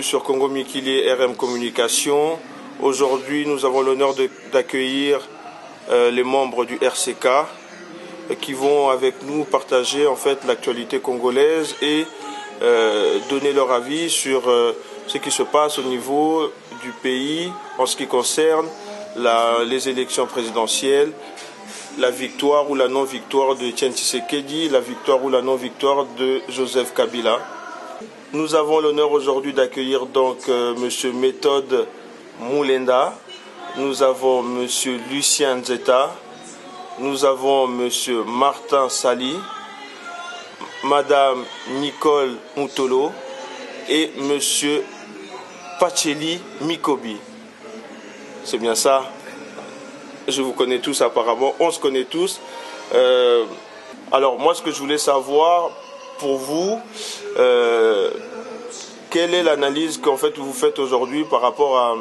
sur Congo Mikili RM Communication. Aujourd'hui, nous avons l'honneur d'accueillir les membres du RCK qui vont avec nous partager en fait l'actualité congolaise et donner leur avis sur ce qui se passe au niveau du pays en ce qui concerne les élections présidentielles, la victoire ou la non-victoire de Etienne Tshisekedi, la victoire ou la non-victoire de Joseph Kabila. Nous avons l'honneur aujourd'hui d'accueillir donc M. Méthode Moulenda, nous avons M. Lucien Nzeta, nous avons M. Martin Sali, Mme Nicole Moutolo et M. Pacheli Mikobi. C'est bien ça? Je vous connais tous apparemment, on se connaît tous. Alors moi ce que je voulais savoir pour vous, quelle est l'analyse qu'en fait vous faites aujourd'hui par rapport à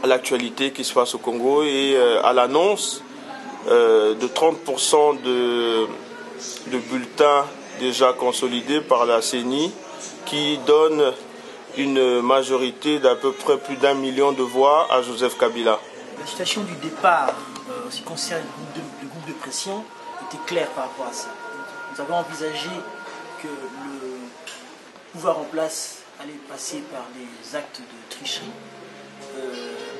l'actualité qui se passe au Congo et à l'annonce de 30% de bulletins déjà consolidés par la CENI qui donne une majorité d'à peu près plus d'1 million de voix à Joseph Kabila. La situation du départ, en ce qui concerne le groupe de pression, était claire par rapport à ça. Nous avons envisagé que le pouvoir en place allait passer par des actes de tricherie,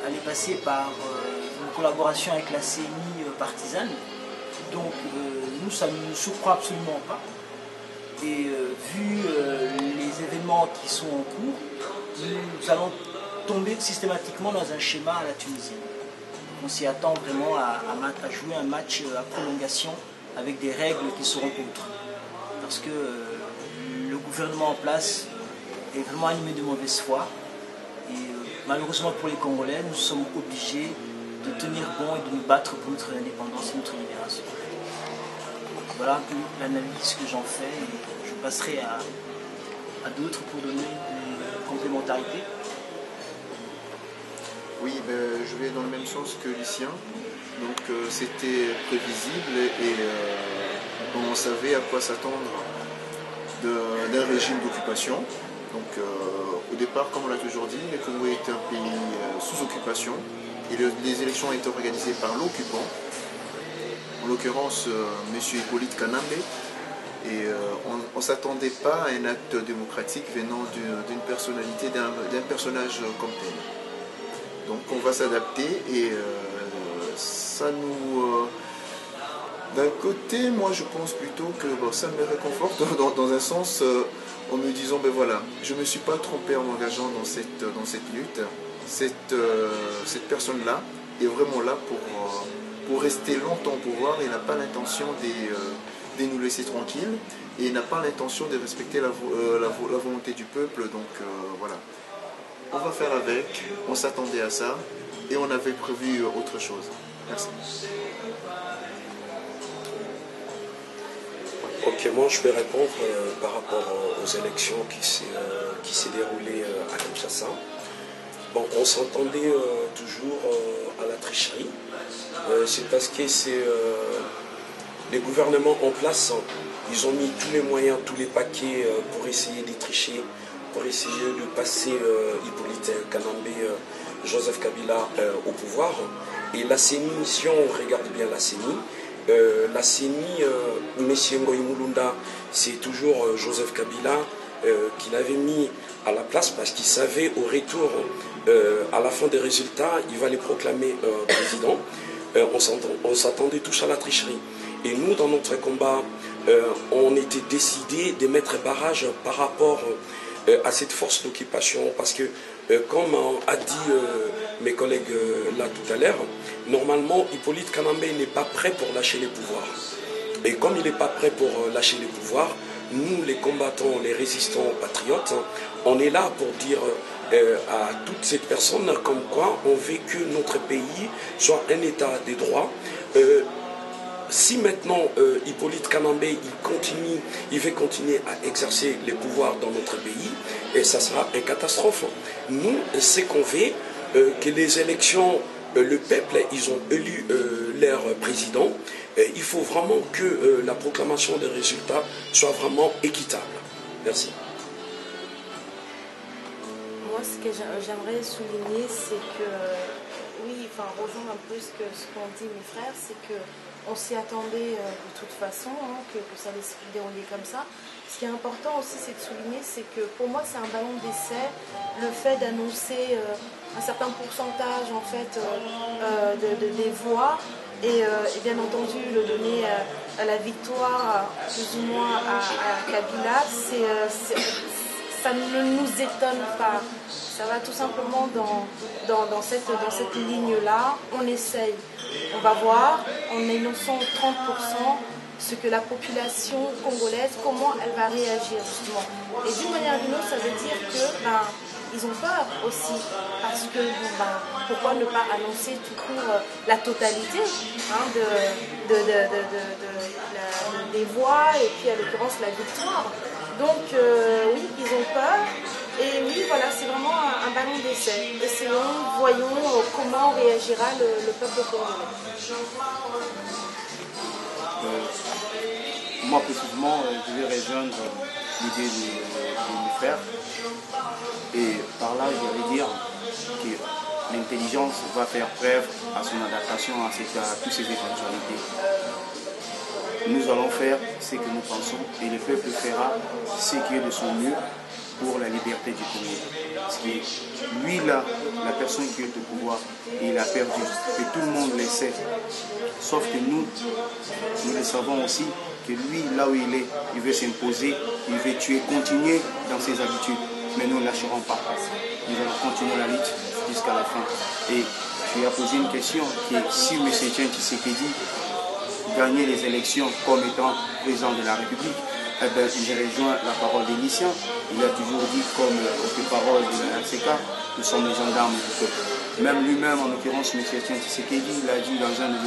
allait passer par une collaboration avec la CENI partisane. Donc nous, ça ne nous surprend absolument pas. Et vu les événements qui sont en cours, nous allons tomber systématiquement dans un schéma à la tunisienne. On s'y attend vraiment à jouer un match à prolongation avec des règles qui seront autres. Parce que le gouvernement en place est vraiment animé de mauvaise foi. Et malheureusement pour les Congolais, nous sommes obligés de tenir bon et de nous battre pour notre indépendance et notre libération. Voilà un peu l'analyse que j'en fais et je passerai à d'autres pour donner une complémentarité. Oui, je vais dans le même sens que Lucien. Donc c'était prévisible et on savait à quoi s'attendre d'un régime d'occupation. Donc au départ, comme on l'a toujours dit, le Congo était un pays sous occupation et les élections ont été organisées par l'occupant, en l'occurrence M. Hippolyte Kanambe. Et on ne s'attendait pas à un acte démocratique venant d'une personnalité, d'un personnage comme tel. Donc on va s'adapter et ça nous... d'un côté, moi je pense plutôt que ça me réconforte dans un sens en me disant, ben voilà, je ne me suis pas trompé en m'engageant dans cette lutte. Cette personne-là est vraiment là pour rester longtemps au pouvoir et n'a pas l'intention de nous laisser tranquilles et n'a pas l'intention de respecter la volonté du peuple. Donc voilà. On va faire avec, on s'attendait à ça et on avait prévu autre chose. Merci. Ok, moi je vais répondre par rapport aux élections qui s'est déroulées à Kinshasa. Bon, on s'entendait toujours à la tricherie. C'est parce que les gouvernements en place, ils ont mis tous les moyens, tous les paquets pour essayer de tricher, pour essayer de passer Hippolyte Kanambe, Joseph Kabila au pouvoir. Et la CENI, si on regarde bien la CENI, M. Ngoï Moulunda, c'est toujours Joseph Kabila qui l'avait mis à la place parce qu'il savait au retour, à la fin des résultats, il va les proclamer président. On s'attendait tous à la tricherie. Et nous, dans notre combat, on était décidé de mettre barrage par rapport à cette force d'occupation parce que, comme a dit mes collègues là tout à l'heure, normalement Hippolyte Kanambe n'est pas prêt pour lâcher les pouvoirs. Et comme il n'est pas prêt pour lâcher les pouvoirs, nous les combattants, les résistants patriotes, on est là pour dire à toutes ces personnes comme quoi on veut que notre pays soit un état des droits. Si maintenant Hippolyte Kanambe il veut continuer à exercer les pouvoirs dans notre pays, et ça sera une catastrophe. Nous, ce qu'on veut, que les élections, le peuple, ils ont élu leur président. Il faut vraiment que la proclamation des résultats soit vraiment équitable. Merci. moi, ce que j'aimerais souligner, c'est que, oui, enfin, rejoindre un peu ce qu'ont dit mes frères, c'est qu'on s'y attendait de toute façon, hein, que ça allait se dérouler comme ça. Ce qui est important aussi, c'est de souligner, c'est que pour moi, c'est un ballon d'essai, le fait d'annoncer un certain pourcentage, en fait, des voix, et bien entendu, le donner à la victoire, plus ou moins à Kabila, ça ne nous étonne pas. Ça va tout simplement dans cette ligne-là. On essaye, on va voir, en énonçant 30%, ce que la population congolaise, comment elle va réagir justement. Et d'une manière ou d'une autre, ça veut dire que ils ont peur aussi, parce que pourquoi ne pas annoncer tout court la totalité des voix et puis à l'occurrence la victoire. Donc oui, ils ont peur. Et oui, voilà, c'est vraiment un ballon d'essai. Essayons, voyons comment réagira le peuple congolais. Moi, précisément, je vais rejoindre l'idée de mes frères. Et par là, je vais dire que l'intelligence va faire preuve à son adaptation à toutes ces éventualités. Nous allons faire ce que nous pensons et le peuple fera ce qui est de son mieux pour la liberté du Congo. Parce que lui là, la personne qui est au pouvoir, il a perdu. Et tout le monde le sait. Sauf que nous le savons aussi que lui, là où il est, il veut s'imposer, il veut tuer, continuer dans ses habitudes. Mais nous ne lâcherons pas. Nous allons continuer la lutte jusqu'à la fin. Et tu as posé une question qui est si M. Etienne Tshisekedi gagner les élections comme étant président de la République, eh bien, je rejoins la parole des lycéens. Il a toujours dit, comme porte-parole de la RCK, nous sommes les gendarmes du peuple. Même lui-même, en l'occurrence, M. Etienne Tshisekedi, il a dit dans un de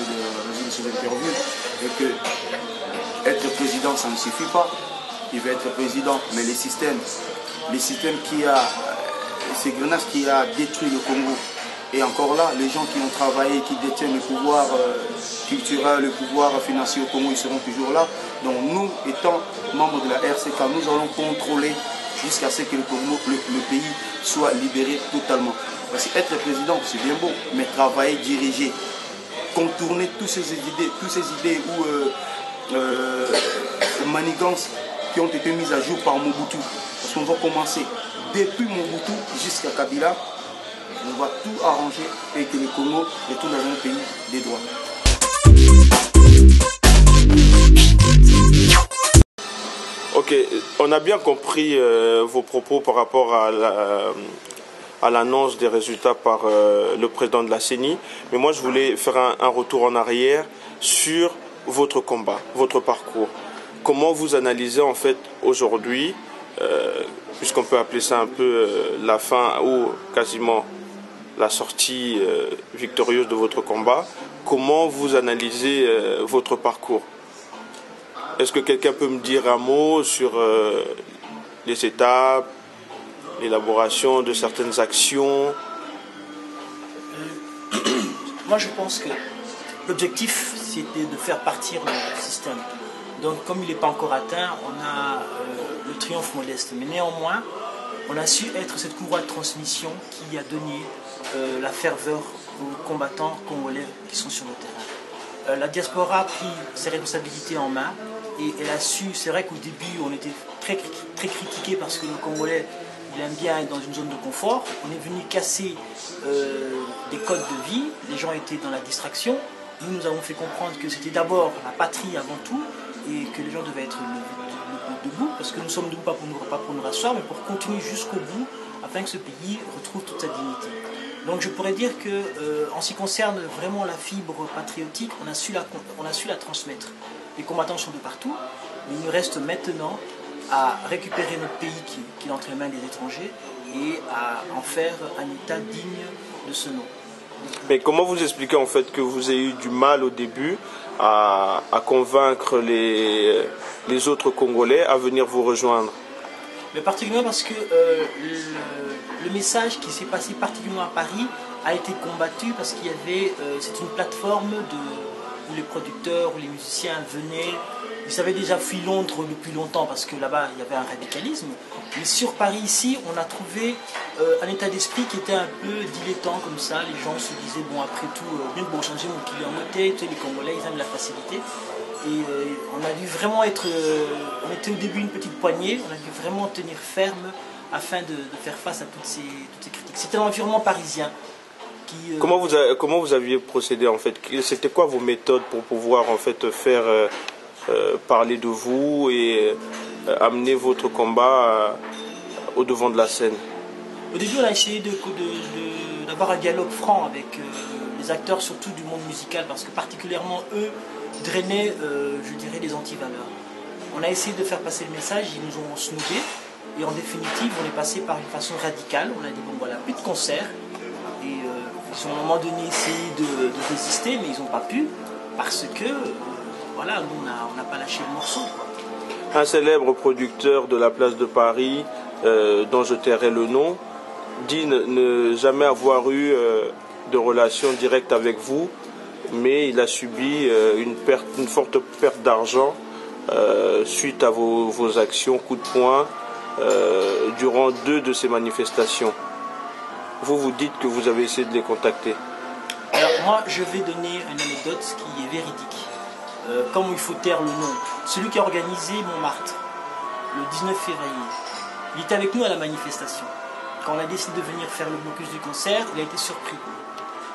ses interviews que être président, ça ne suffit pas. Il veut être président, mais les systèmes c'est Grenache qui a détruit le Congo. Et encore là, les gens qui ont travaillé, qui détiennent le pouvoir culturel, le pouvoir financier au Congo, ils seront toujours là. Donc nous, étant membres de la RCK, nous allons contrôler jusqu'à ce que le pays soit libéré totalement. Parce qu'être président, c'est bien beau, mais travailler, diriger, contourner toutes ces idées ou manigances qui ont été mises à jour par Mobutu. Parce qu'on va commencer depuis Mobutu jusqu'à Kabila. On va tout arranger et que le Congo retourne dans un pays des droits. Ok, on a bien compris vos propos par rapport à l'annonce des résultats par le président de la CENI. Mais moi, je voulais faire un retour en arrière sur votre combat, votre parcours. Comment vous analysez en fait aujourd'hui, puisqu'on peut appeler ça un peu la fin ou quasiment la sortie victorieuse de votre combat, comment vous analysez votre parcours? Est-ce que quelqu'un peut me dire un mot sur les étapes, l'élaboration de certaines actions? Moi, je pense que l'objectif, c'était de faire partir le système. Donc, comme il n'est pas encore atteint, on a le triomphe modeste. Mais néanmoins, on a su être cette courroie de transmission qui a donné la ferveur aux combattants congolais qui sont sur le terrain. La diaspora a pris ses responsabilités en main et elle a su, c'est vrai qu'au début on était très, très critiqué parce que le Congolais il aime bien être dans une zone de confort. On est venu casser des codes de vie, les gens étaient dans la distraction. Nous avons fait comprendre que c'était d'abord la patrie avant tout et que les gens devaient être debout, parce que nous sommes debout pas pour nous rasseoir, mais pour continuer jusqu'au bout, afin que ce pays retrouve toute sa dignité. Donc je pourrais dire que, en ce qui concerne vraiment la fibre patriotique, on a su la transmettre. Les combattants sont de partout, mais il nous reste maintenant à récupérer notre pays qui est entre les mains des étrangers et à en faire un État digne de ce nom. Mais comment vous expliquez en fait que vous avez eu du mal au début à convaincre les autres Congolais à venir vous rejoindre? Mais particulièrement parce que le message qui s'est passé particulièrement à Paris a été combattu parce qu'il y avait, c'est une plateforme où les producteurs ou les musiciens venaient, Ils avaient déjà fui Londres depuis longtemps parce que là-bas, il y avait un radicalisme. Mais sur Paris, ici, on a trouvé un état d'esprit qui était un peu dilettant comme ça. Les gens se disaient, bon, après tout, bien bon, changer mon client en moté, tu sais, les Congolais, ils aiment la facilité. Et on a dû vraiment être... on était au début une petite poignée, on a dû vraiment tenir ferme afin de faire face à toutes ces critiques. C'était l'environnement parisien. Comment vous aviez procédé en fait? C'était quoi vos méthodes pour pouvoir en fait faire parler de vous et amener votre combat au devant de la scène? Au début, on a essayé d'avoir un dialogue franc avec les acteurs, surtout du monde musical, parce que particulièrement eux drainaient, je dirais, des antivaleurs. On a essayé de faire passer le message, ils nous ont snoobé, et en définitive, on est passé par une façon radicale. On a dit, bon voilà, plus de concerts. Et ils ont à un moment donné essayé de résister, mais ils n'ont pas pu, parce que, voilà, nous, on n'a pas lâché le morceau, quoi. Un célèbre producteur de la place de Paris, dont je tairai le nom, dit ne jamais avoir eu de relation directe avec vous, mais il a subi une forte perte d'argent suite à vos actions coup de poing durant 2 de ces manifestations. Vous dites que vous avez essayé de les contacter. Alors moi, je vais donner une anecdote qui est véridique. Comme il faut taire le nom. Celui qui a organisé Montmartre, le 19 février, il était avec nous à la manifestation. Quand on a décidé de venir faire le blocus du concert, il a été surpris.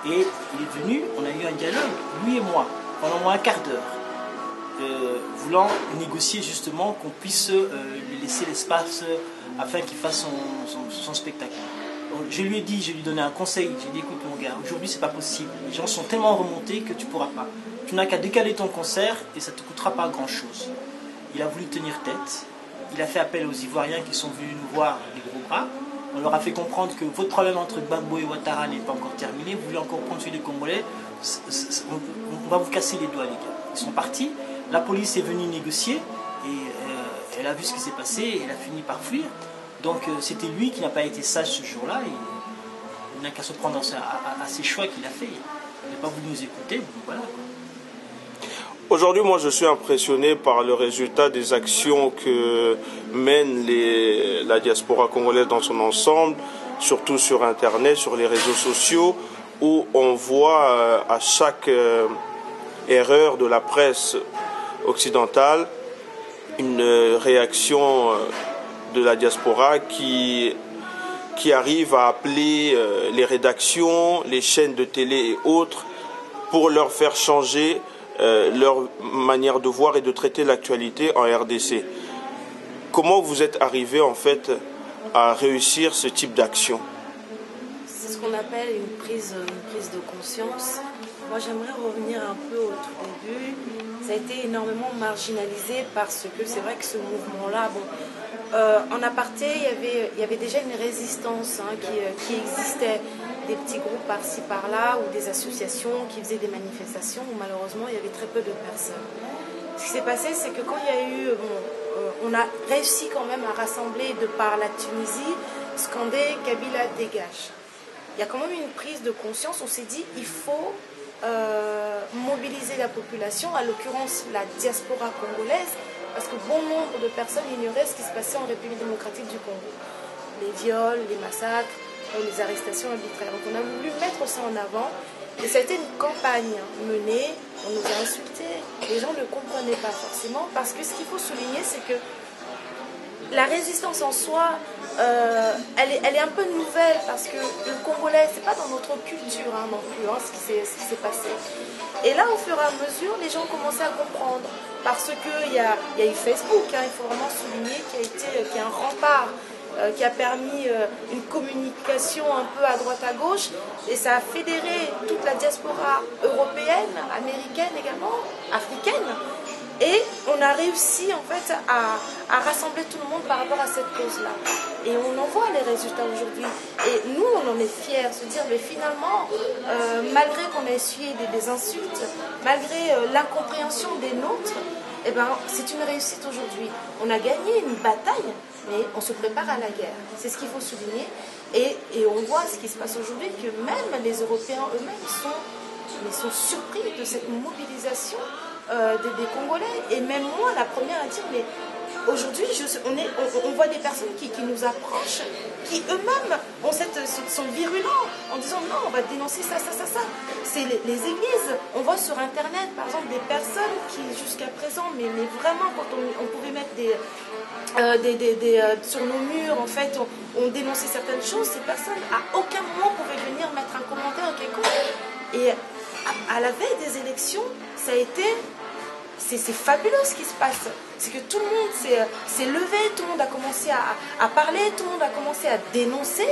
Et il est venu, on a eu un dialogue, lui et moi, pendant au moins un quart d'heure, voulant négocier justement qu'on puisse lui laisser l'espace afin qu'il fasse son spectacle. Je lui ai dit, je lui ai donné un conseil, j'ai dit écoute mon gars, aujourd'hui c'est pas possible, les gens sont tellement remontés que tu pourras pas. Tu n'as qu'à décaler ton concert et ça te coûtera pas grand chose. Il a voulu tenir tête, il a fait appel aux Ivoiriens qui sont venus nous voir les gros bras. On leur a fait comprendre que votre problème entre Gbagbo et Ouattara n'est pas encore terminé, vous voulez encore prendre celui des Congolais, on va vous casser les doigts les gars. Ils sont partis, la police est venue négocier et elle a vu ce qui s'est passé et elle a fini par fuir. Donc c'était lui qui n'a pas été sage ce jour-là et il n'a qu'à se prendre à ses choix qu'il a fait. Il n'a pas voulu nous écouter, donc voilà. Aujourd'hui, moi, je suis impressionné par le résultat des actions que mène la diaspora congolaise dans son ensemble, surtout sur Internet, sur les réseaux sociaux, où on voit à chaque erreur de la presse occidentale une réaction de la diaspora qui arrive à appeler les rédactions, les chaînes de télé et autres pour leur faire changer leur manière de voir et de traiter l'actualité en RDC. Comment vous êtes arrivé en fait à réussir ce type d'action? C'est ce qu'on appelle une prise de conscience. Moi j'aimerais revenir un peu au tout début. Ça a été énormément marginalisé parce que c'est vrai que ce mouvement-là, en aparté, il y avait déjà une résistance qui existait. Des petits groupes par-ci par-là ou des associations qui faisaient des manifestations où malheureusement il y avait très peu de personnes. Ce qui s'est passé, c'est que quand il y a eu, on a réussi quand même à rassembler de par la Tunisie, scander Kabila dégage. Il y a quand même une prise de conscience, on s'est dit il faut mobiliser la population, à l'occurrence la diaspora congolaise, parce que bon nombre de personnes ignoraient ce qui se passait en République démocratique du Congo. Les viols, les massacres, les arrestations arbitraires. Donc on a voulu mettre ça en avant et ça a été une campagne menée, on nous a insultés, les gens ne comprenaient pas forcément parce que ce qu'il faut souligner c'est que la résistance en soi, elle est un peu nouvelle parce que le Congolais, c'est pas dans notre culture non plus ce qui s'est passé. Et là, au fur et à mesure, les gens ont commencé à comprendre parce qu'il y a eu Facebook, il faut vraiment souligner, qui est un rempart. Qui a permis une communication un peu à droite à gauche et ça a fédéré toute la diaspora européenne, américaine également, africaine et on a réussi en fait à rassembler tout le monde par rapport à cette cause-là et on en voit les résultats aujourd'hui et nous on en est fiers, se dire mais finalement malgré qu'on ait essuyé des insultes, malgré l'incompréhension des nôtres, eh ben, c'est une réussite aujourd'hui. On a gagné une bataille, mais on se prépare à la guerre. C'est ce qu'il faut souligner. Et on voit ce qui se passe aujourd'hui, que même les Européens eux-mêmes sont surpris de cette mobilisation des Congolais. Et même moi, la première à dire, mais aujourd'hui, on voit des personnes qui nous approchent, qui eux-mêmes sont virulents en disant non, on va dénoncer ça. C'est les églises. On voit sur Internet, par exemple, des personnes qui, jusqu'à présent, mais vraiment, quand on pouvait mettre sur nos murs, en fait, on dénonçait certaines choses, ces personnes, à aucun moment, pouvaient venir mettre un commentaire quelconque. Et à la veille des élections, ça a été... C'est fabuleux ce qui se passe. C'est que tout le monde s'est levé, tout le monde a commencé à parler, tout le monde a commencé à dénoncer.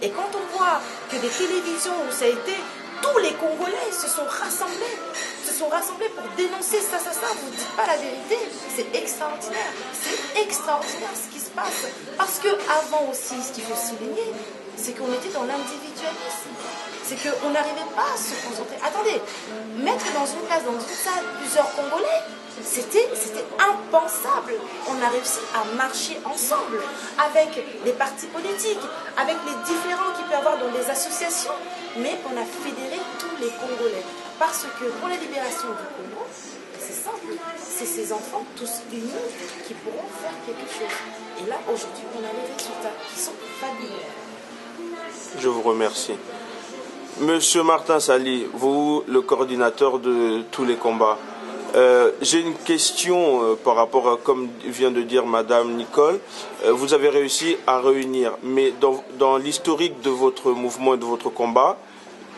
Et quand on voit que des télévisions où ça a été, tous les Congolais se sont rassemblés pour dénoncer ça, vous ne dites pas la vérité. C'est extraordinaire. C'est extraordinaire ce qui se passe. Parce qu'avant aussi, ce qu'il faut souligner, c'est qu'on était dans l'individualisme. C'est qu'on n'arrivait pas à se concentrer. Attendez, mettre dans une classe, dans une salle, plusieurs Congolais, c'était impensable. On a réussi à marcher ensemble avec les partis politiques, avec les différents qu'il peut y avoir dans des associations, mais on a fédéré tous les Congolais. Parce que pour la libération du Congo, c'est simple, c'est ces enfants tous unis qui pourront faire quelque chose. Et là, aujourd'hui, on a les résultats qui sont fabuleux. Je vous remercie. Monsieur Martin Sali, vous, le coordinateur de tous les combats, j'ai une question par rapport à, comme vient de dire Madame Nicole, vous avez réussi à réunir, mais dans l'historique de votre mouvement et de votre combat,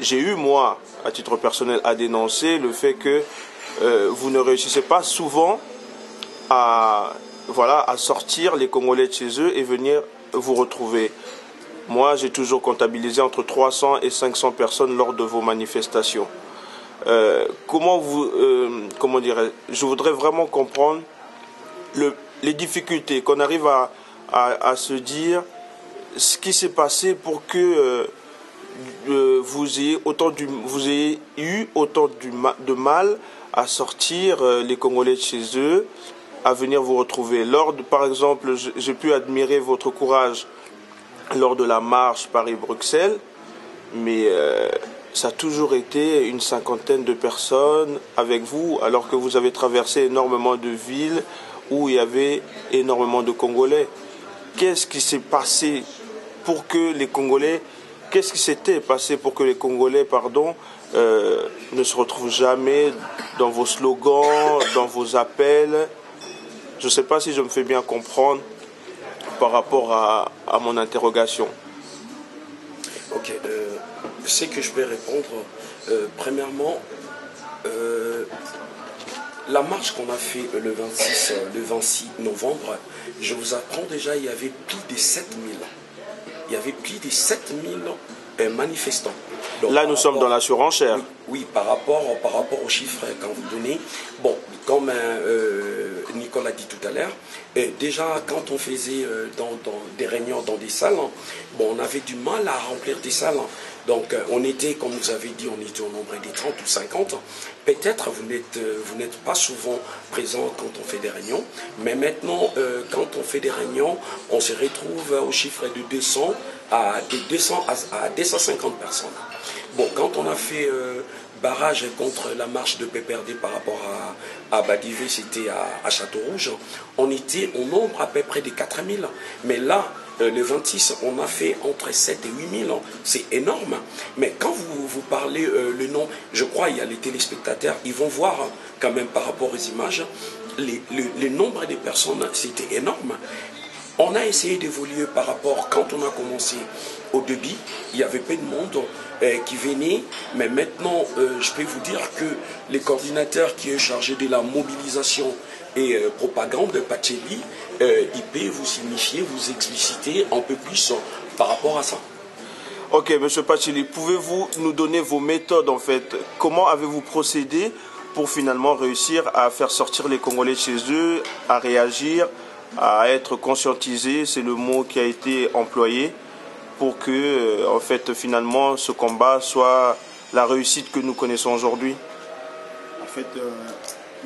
j'ai eu, moi, à titre personnel, à dénoncer le fait que vous ne réussissez pas souvent à sortir les Congolais de chez eux et venir vous retrouver. Moi, j'ai toujours comptabilisé entre 300 et 500 personnes lors de vos manifestations. Comment dirais-je, je voudrais vraiment comprendre les difficultés, qu'on arrive à se dire ce qui s'est passé pour que vous ayez eu autant de mal à sortir les Congolais de chez eux, à venir vous retrouver. Par exemple, j'ai pu admirer votre courage lors de la marche Paris-Bruxelles, mais ça a toujours été une cinquantaine de personnes avec vous, alors que vous avez traversé énormément de villes où il y avait énormément de Congolais. Qu'est-ce qui s'était passé pour que les Congolais, ne se retrouvent jamais dans vos slogans, dans vos appels? Je ne sais pas si je me fais bien comprendre par rapport à mon interrogation. Ok, ce que je vais répondre, premièrement, la marche qu'on a fait le 26 novembre, je vous apprends déjà, il y avait plus de 7000. Il y avait plus de 7000 manifestants. Donc, là, nous sommes dans la surenchère. Oui, par rapport aux chiffres quand vous donnez. Bon, comme Nicole a dit tout à l'heure, déjà quand on faisait dans des réunions dans des salles, bon, on avait du mal à remplir des salles. Donc on était, comme vous avez dit, on était au nombre des 30 ou 50. Peut-être vous n'êtes pas souvent présent quand on fait des réunions, mais maintenant quand on fait des réunions, on se retrouve au chiffre de 200 à 250 personnes. Bon, quand on a fait barrage contre la marche de PPRD par rapport à Badivé, c'était à Château-Rouge, on était au nombre à peu près de 4000. Mais là, le 26, on a fait entre 7 et 8000. C'est énorme. Mais quand vous parlez le nom, je crois il y a les téléspectateurs, ils vont voir quand même par rapport aux images, le nombre de personnes, c'était énorme. On a essayé d'évoluer par rapport, quand on a commencé au début, il y avait peu de monde qui venait, mais maintenant, je peux vous dire que les coordinateurs qui est chargé de la mobilisation et propagande de Pacheli, il peut vous signifier, vous expliciter un peu plus par rapport à ça. Ok, Monsieur Pacheli, pouvez-vous nous donner vos méthodes en fait? Comment avez-vous procédé pour finalement réussir à faire sortir les Congolais de chez eux, à réagir, à être conscientisés, c'est le mot qui a été employé, pour que en fait finalement ce combat soit la réussite que nous connaissons aujourd'hui? En fait,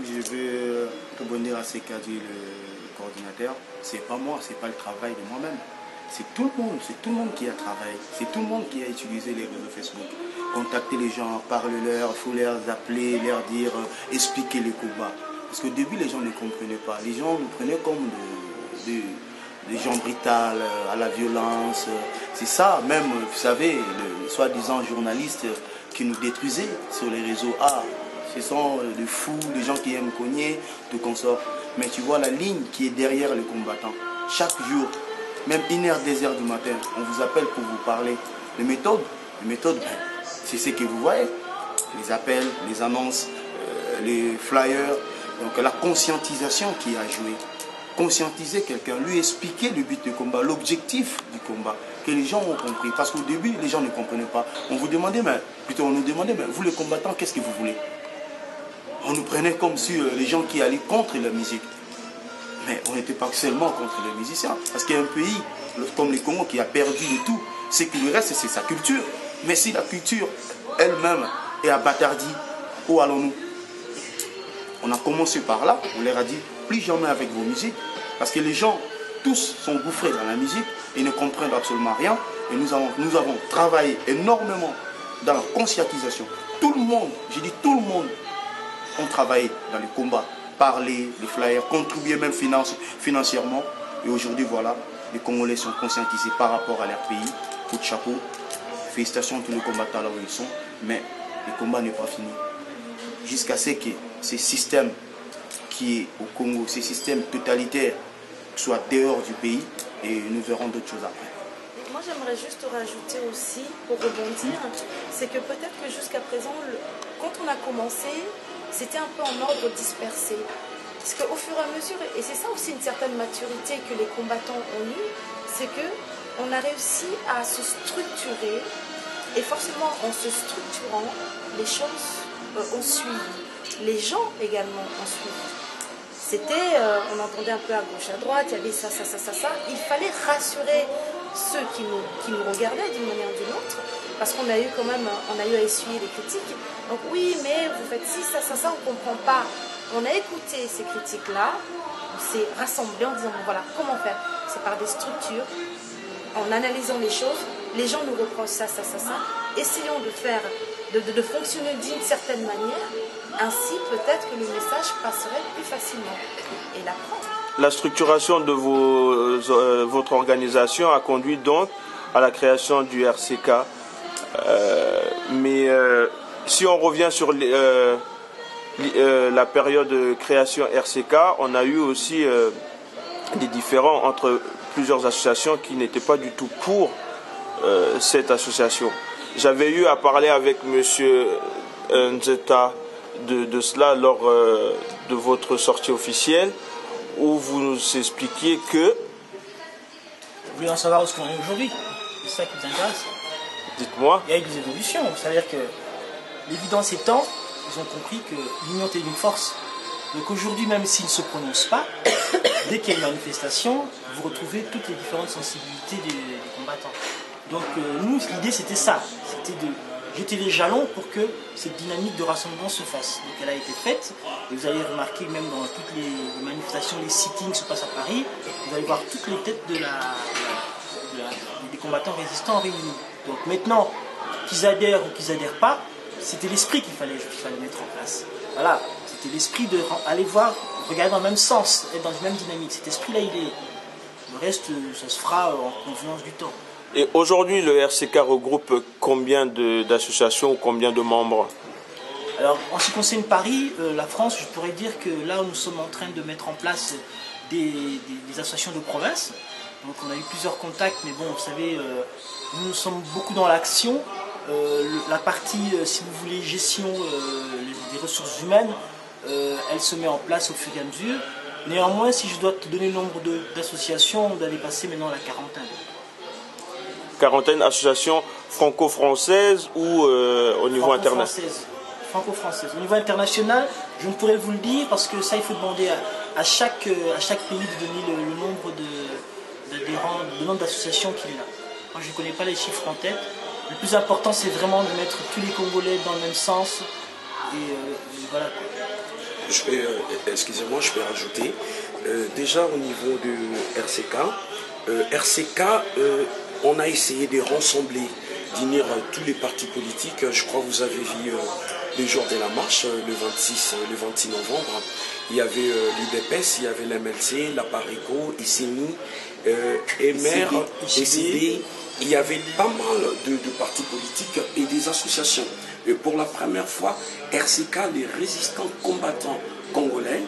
je vais rebondir à ce qu'a dit le coordinateur. C'est pas moi, c'est pas le travail de moi-même. c'est tout le monde qui a travaillé, c'est tout le monde qui a utilisé les réseaux Facebook. Contacter les gens, parler-leur, il faut les appeler, leur dire, expliquer les combats. Parce qu'au début, les gens ne comprenaient pas. Les gens nous prenaient comme des gens brutales, à la violence. C'est ça, même, vous savez, le soi-disant journalistes qui nous détruisaient sur les réseaux. Ah, ce sont des fous, des gens qui aiment cogner, tout consort. Mais tu vois la ligne qui est derrière les combattants. Chaque jour, même 1h, 2h du matin, on vous appelle pour vous parler. Les méthodes, ben, c'est ce que vous voyez. Les appels, les annonces, les flyers. Donc la conscientisation qui a joué. Conscientiser quelqu'un, lui expliquer le but du combat, l'objectif du combat, que les gens ont compris. Parce qu'au début, les gens ne comprenaient pas. On nous demandait, mais vous les combattants, qu'est-ce que vous voulez? On nous prenait comme si les gens qui allaient contre la musique. Mais on n'était pas seulement contre les musiciens. Parce qu'il y a un pays comme le Congo qui a perdu de tout. Ce qui lui reste, c'est sa culture. Mais si la culture elle-même est abâtardie, où allons-nous? On a commencé par là, on leur a dit, plus jamais avec vos musiques. Parce que les gens, tous sont gouffrés dans la musique et ne comprennent absolument rien. Et nous avons travaillé énormément dans la conscientisation. Tout le monde, j'ai dit tout le monde, ont travaillé dans les combats, parler, les flyers, contribuer même financièrement. Et aujourd'hui, voilà, les Congolais sont conscientisés par rapport à leur pays. Coup de chapeau, félicitations à tous les combattants là où ils sont. Mais le combat n'est pas fini. Jusqu'à ce que ces systèmes qui est au Congo, ces systèmes totalitaires soient dehors du pays et nous verrons d'autres choses après. Moi, j'aimerais juste rajouter aussi, pour rebondir, c'est que peut-être que jusqu'à présent, quand on a commencé, c'était un peu en ordre dispersé. Parce qu'au fur et à mesure, et c'est ça aussi une certaine maturité que les combattants ont eue, c'est qu'on a réussi à se structurer et forcément en se structurant, les choses ont suivi. Les gens également ont suivi. C'était, on entendait un peu à gauche, à droite, il y avait ça. Il fallait rassurer ceux qui nous regardaient d'une manière ou d'une autre, parce qu'on a eu quand même, on a eu à essuyer des critiques. Donc oui, mais vous faites ci, ça, on ne comprend pas. On a écouté ces critiques-là, on s'est rassemblés en disant, bon, voilà, comment faire? C'est par des structures, en analysant les choses, les gens nous reprochent ça. Essayons de faire, de fonctionner d'une certaine manière. Ainsi, peut-être que le message passerait plus facilement. Et la preuve. La structuration de votre organisation a conduit donc à la création du RCK. Mais si on revient sur la période de création RCK, on a eu aussi des différends entre plusieurs associations qui n'étaient pas du tout pour cette association. J'avais eu à parler avec M. Nzeta de cela lors de votre sortie officielle, où vous nous expliquiez que... Vous voulez en savoir où est-ce qu'on est aujourd'hui? C'est ça qui vous intéresse? Dites-moi. Il y a eu des évolutions, c'est-à-dire que l'évidence étant, ils ont compris que l'union était une force. Donc aujourd'hui, même s'ils ne se prononcent pas, dès qu'il y a une manifestation, vous retrouvez toutes les différentes sensibilités des combattants. Donc nous, l'idée c'était ça, c'était de jeter les jalons pour que cette dynamique de rassemblement se fasse. Donc elle a été faite, et vous allez remarquer même dans toutes les manifestations, les sittings se passent à Paris, vous allez voir toutes les têtes des combattants résistants réunis. Donc maintenant, qu'ils adhèrent ou qu'ils adhèrent pas, c'était l'esprit qu'il fallait mettre en place. Voilà, c'était l'esprit d'aller voir, regarder dans le même sens, être dans la même dynamique. Cet esprit-là, il est. Le reste, ça se fera en convenance du temps. Et aujourd'hui, le RCK regroupe combien d'associations ou combien de membres? Alors, en ce qui concerne Paris, la France, je pourrais dire que là, nous sommes en train de mettre en place des associations de province. Donc, on a eu plusieurs contacts, mais bon, vous savez, nous sommes beaucoup dans l'action. La partie, si vous voulez, gestion des ressources humaines, elle se met en place au fur et à mesure. Néanmoins, si je dois te donner le nombre d'associations, on doit dépasser maintenant la quarantaine. Quarantaine d'associations franco-françaises ou au niveau international? Franco-française. Au niveau international, je ne pourrais vous le dire parce que ça, il faut demander à chaque pays de donner le nombre d'adhérents, le nombre d'associations qu'il a. Moi, je ne connais pas les chiffres en tête. Le plus important, c'est vraiment de mettre tous les Congolais dans le même sens. Et voilà. Excusez-moi, je vais rajouter. Déjà au niveau du RCK, RCK, on a essayé de rassembler, d'unir tous les partis politiques. Je crois que vous avez vu le jour de la marche, le 26 novembre. Il y avait l'IDPS, il y avait l'MLC, la Pareco, ICMI, EMER, ECD. Il y avait pas mal de partis politiques et des associations. Et pour la première fois, RCK, les résistants combattants congolais,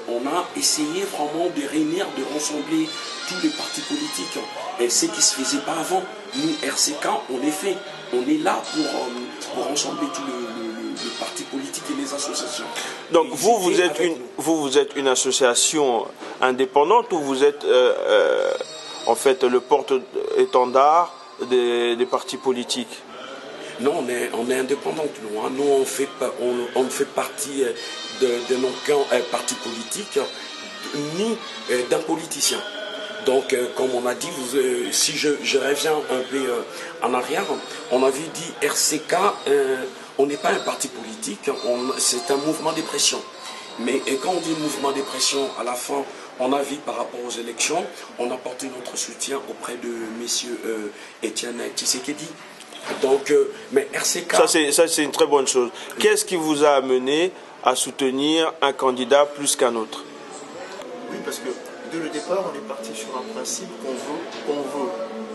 on a essayé vraiment de réunir, de rassembler tous les partis politiques. Et ce qui ne se faisait pas avant. Nous, RCK, on est là pour rassembler tous les partis politiques et les associations. Donc vous êtes une association indépendante ou vous êtes en fait le porte-étendard des partis politiques? Non, on est indépendante. Nous, on fait partie de nos partis politiques ni d'un politicien. Donc, comme on a dit, si je reviens un peu en arrière, on avait dit RCK, on n'est pas un parti politique, c'est un mouvement de pression. Mais quand on dit mouvement de pression, à la fin, on a vu par rapport aux élections, on a porté notre soutien auprès de M. Etienne Tshisekedi. Donc, mais RCK... Ça, c'est une très bonne chose. Qu'est-ce qui vous a amené à soutenir un candidat plus qu'un autre? Oui, parce que dès le départ, on est parti sur un principe qu'on veut.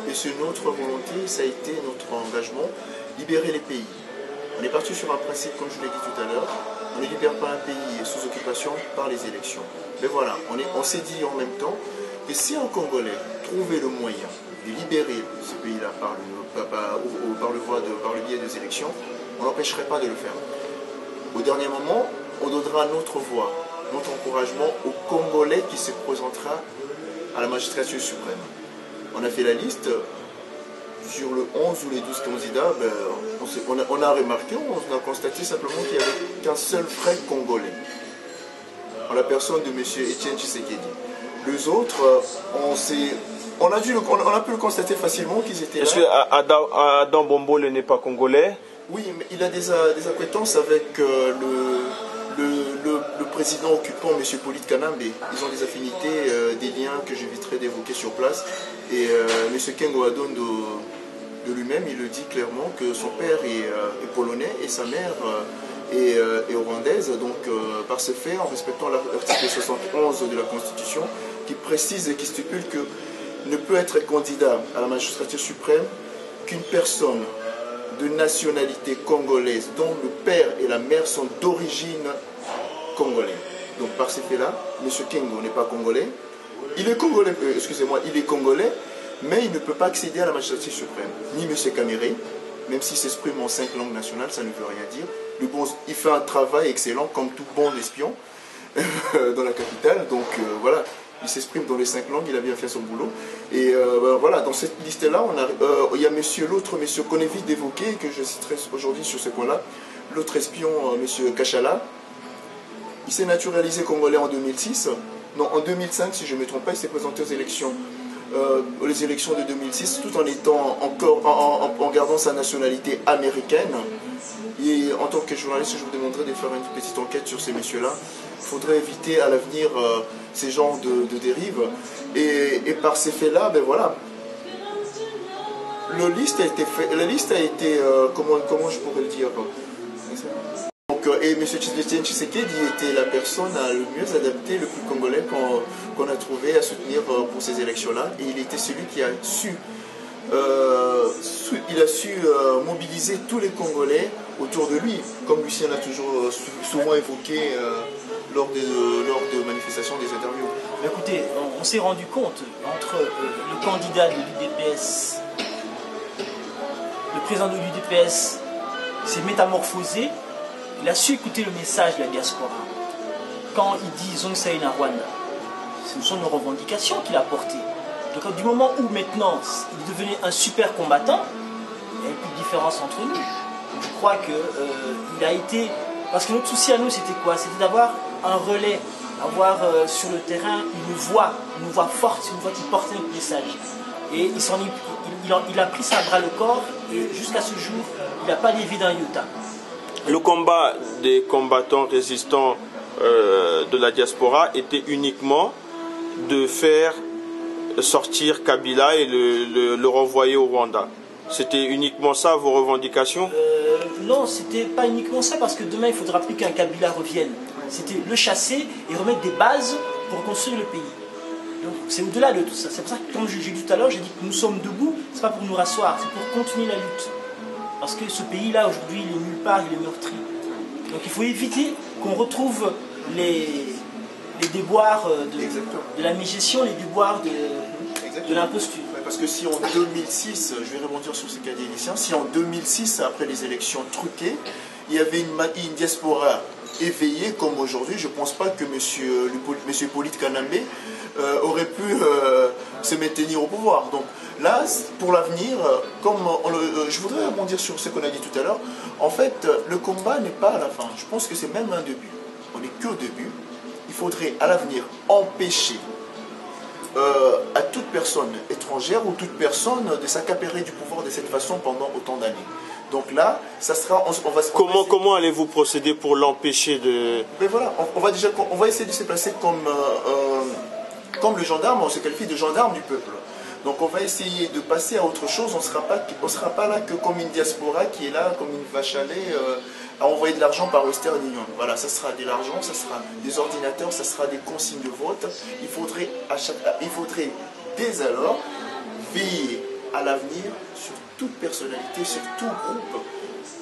Et c'est notre volonté, ça a été notre engagement, libérer les pays. On est parti sur un principe, comme je l'ai dit tout à l'heure, on ne libère pas un pays sous occupation par les élections. Mais voilà, on s'est dit en même temps que si un Congolais trouvait le moyen de libérer ce pays-là par le biais des élections, on n'empêcherait pas de le faire. Au dernier moment, on donnera notre voix, notre encouragement au Congolais qui se présentera à la magistrature suprême. On a fait la liste. Sur le 11 ou les 12 candidats, on a remarqué, on a constaté simplement qu'il n'y avait qu'un seul vrai Congolais, en la personne de M. Etienne Tshisekedi. Les autres, on a pu le constater facilement qu'ils étaient là. Est-ce que Adam Bombole n'est pas congolais? Oui, mais il a des acquaintances avec le président occupant, M. Polyte Kanambe. Ils ont des affinités, des liens que j'éviterai d'évoquer sur place. Et M. Kengo Adondo de lui-même, il le dit clairement que son père est polonais et sa mère est rwandaise. Donc, par ce fait, en respectant l'article 71 de la Constitution, qui précise et qui stipule que ne peut être candidat à la magistrature suprême qu'une personne de nationalité congolaise dont le père et la mère sont d'origine congolaise. Donc, par ce fait-là, M. Kengo n'est pas congolais. Il est congolais, il est congolais, mais il ne peut pas accéder à la magistrature suprême. Ni M. Kamere, même s'il s'exprime en 5 langues nationales, ça ne veut rien dire. Il fait un travail excellent, comme tout bon espion, dans la capitale. Donc voilà, il s'exprime dans les 5 langues, il a bien fait son boulot. Et voilà, dans cette liste-là, il y a l'autre M. qu'on évite d'évoquer, que je citerai aujourd'hui sur ce point-là, l'autre espion, M. Kachala. Il s'est naturalisé congolais en 2006. Non, en 2005, si je ne me trompe pas, il s'est présenté aux élections de 2006, tout en étant en gardant sa nationalité américaine. Et en tant que journaliste, je vous demanderai de faire une petite enquête sur ces messieurs-là. Il faudrait éviter à l'avenir ces genres de dérives. Et par ces faits-là, ben voilà, la liste a été comment je pourrais le dire. Et M. Etienne Tshisekedi était la personne le mieux adaptée, le plus congolais qu'on a trouvé à soutenir pour ces élections-là. Et il était celui qui a su, mobiliser tous les Congolais autour de lui, comme Lucien l'a toujours souvent évoqué lors de manifestations, des interviews. Mais écoutez, on s'est rendu compte entre le candidat de l'UDPS, le président de l'UDPS s'est métamorphosé. Il a su écouter le message de la diaspora. Quand il dit Zong Saïna Rwanda, ce sont nos revendications qu'il a portées. Donc du moment où maintenant il devenait un super combattant, il n'y avait plus de différence entre nous. Donc, je crois qu'il a été... Parce que notre souci à nous, c'était quoi? C'était d'avoir un relais, avoir sur le terrain une voix forte, une voix qui portait notre message. Et il a pris ça à bras le corps et jusqu'à ce jour, il n'a pas dévié d'un iota. Le combat des combattants résistants de la diaspora était uniquement de faire sortir Kabila et le renvoyer au Rwanda. C'était uniquement ça vos revendications? Non, c'était pas uniquement ça, parce que demain il faudra plus qu'un Kabila revienne. C'était le chasser et remettre des bases pour construire le pays. Donc c'est au-delà de tout ça. C'est pour ça que, comme j'ai dit tout à l'heure, j'ai dit que nous sommes debout, c'est pas pour nous rasseoir, c'est pour continuer la lutte. Parce que ce pays-là, aujourd'hui, il est nulle part, il est meurtri. Donc il faut éviter qu'on retrouve les déboires de la mégestion, les déboires de l'imposture. Parce que si en 2006, je vais rebondir sur ce qu'a dit Lucien, si en 2006, après les élections truquées, il y avait une diaspora éveillée comme aujourd'hui, je ne pense pas que M. Hippolyte Kanambe aurait pu se maintenir au pouvoir. Donc là, pour l'avenir, je voudrais rebondir sur ce qu'on a dit tout à l'heure, en fait, le combat n'est pas à la fin. Je pense que c'est même un début. On n'est qu'au début. Il faudrait à l'avenir empêcher à toute personne étrangère ou toute personne de s'accaparer du pouvoir de cette façon pendant autant d'années. Donc là, ça sera. Comment allez-vous procéder pour l'empêcher de. Mais voilà, on va essayer de se placer comme le gendarme, on se qualifie de gendarme du peuple. Donc on va essayer de passer à autre chose, on ne sera pas là que comme une diaspora qui est là, comme une vache à lait, à envoyer de l'argent par Western Union. Voilà, ça sera de l'argent, ça sera des ordinateurs, ça sera des consignes de vote. Il faudrait dès alors veiller à l'avenir sur toute personnalité, sur tout groupe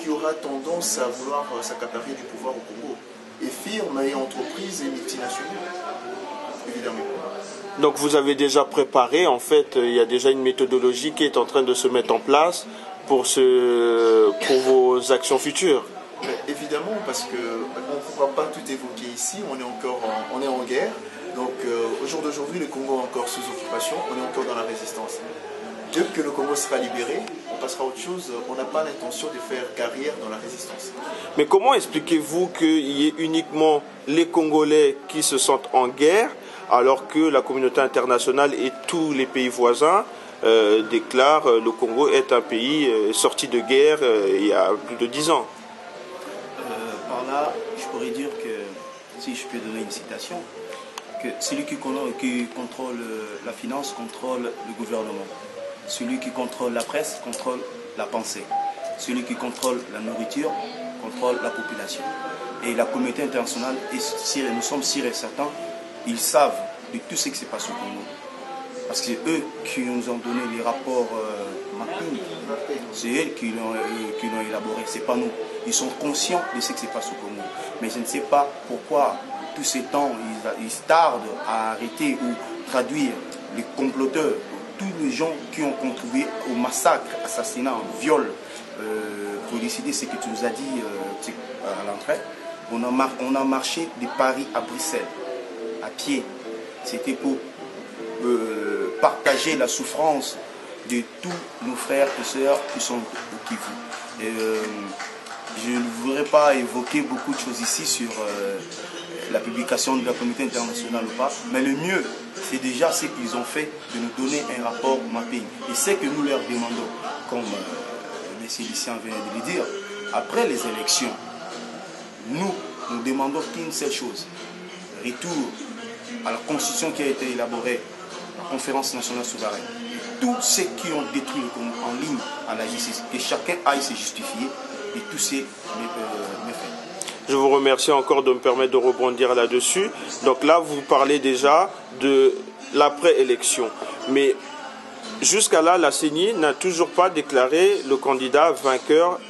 qui aura tendance à vouloir s'accaparer du pouvoir au Congo. Et firmes et entreprises et multinationales, évidemment. Donc vous avez déjà préparé, en fait, il y a déjà une méthodologie qui est en train de se mettre en place pour vos actions futures. Mais évidemment, parce qu'on ne pourra pas tout évoquer ici, on est en guerre. Donc au jour d'aujourd'hui, le Congo est encore sous occupation, on est encore dans la résistance. Dès que le Congo sera libéré, on passera à autre chose. On n'a pas l'intention de faire carrière dans la résistance. Mais comment expliquez-vous qu'il y ait uniquement les Congolais qui se sentent en guerre, alors que la communauté internationale et tous les pays voisins déclarent le Congo est un pays sorti de guerre il y a plus de 10 ans? Par là, je pourrais dire que, si je peux donner une citation, que celui qui contrôle la finance contrôle le gouvernement. Celui qui contrôle la presse contrôle la pensée. Celui qui contrôle la nourriture contrôle la population. Et la communauté internationale, nous sommes sûrs et certains, ils savent de tout ce qui se passe au Congo. Parce que c'est eux qui nous ont donné les rapports mapping. C'est eux qui l'ont élaboré, c'est pas nous. Ils sont conscients de ce qui se passe au Congo. Mais je ne sais pas pourquoi tous ces temps, ils tardent à arrêter ou traduire les comploteurs, tous les gens qui ont contribué au massacre, assassinat, viol, pour décider ce que tu nous as dit à l'entrée. On a marché de Paris à Bruxelles, à pied. C'était pour partager la souffrance de tous nos frères et sœurs qui sont au Kivu. Je ne voudrais pas évoquer beaucoup de choses ici sur la publication de la communauté internationale ou pas, mais le mieux, c'est déjà ce qu'ils ont fait de nous donner un rapport mapping. Et c'est que nous leur demandons, comme M. Lucien vient de le dire, après les élections, nous demandons qu'une seule chose, retour à la constitution qui a été élaborée, la conférence nationale souveraine, et tous ceux qui ont détruit le Congo en ligne à la justice, que chacun aille se justifier et tous ces méfaits. Je vous remercie encore de me permettre de rebondir là-dessus. Donc là, vous parlez déjà de l'après-élection. Mais jusqu'à là, la CENI n'a toujours pas déclaré le candidat vainqueur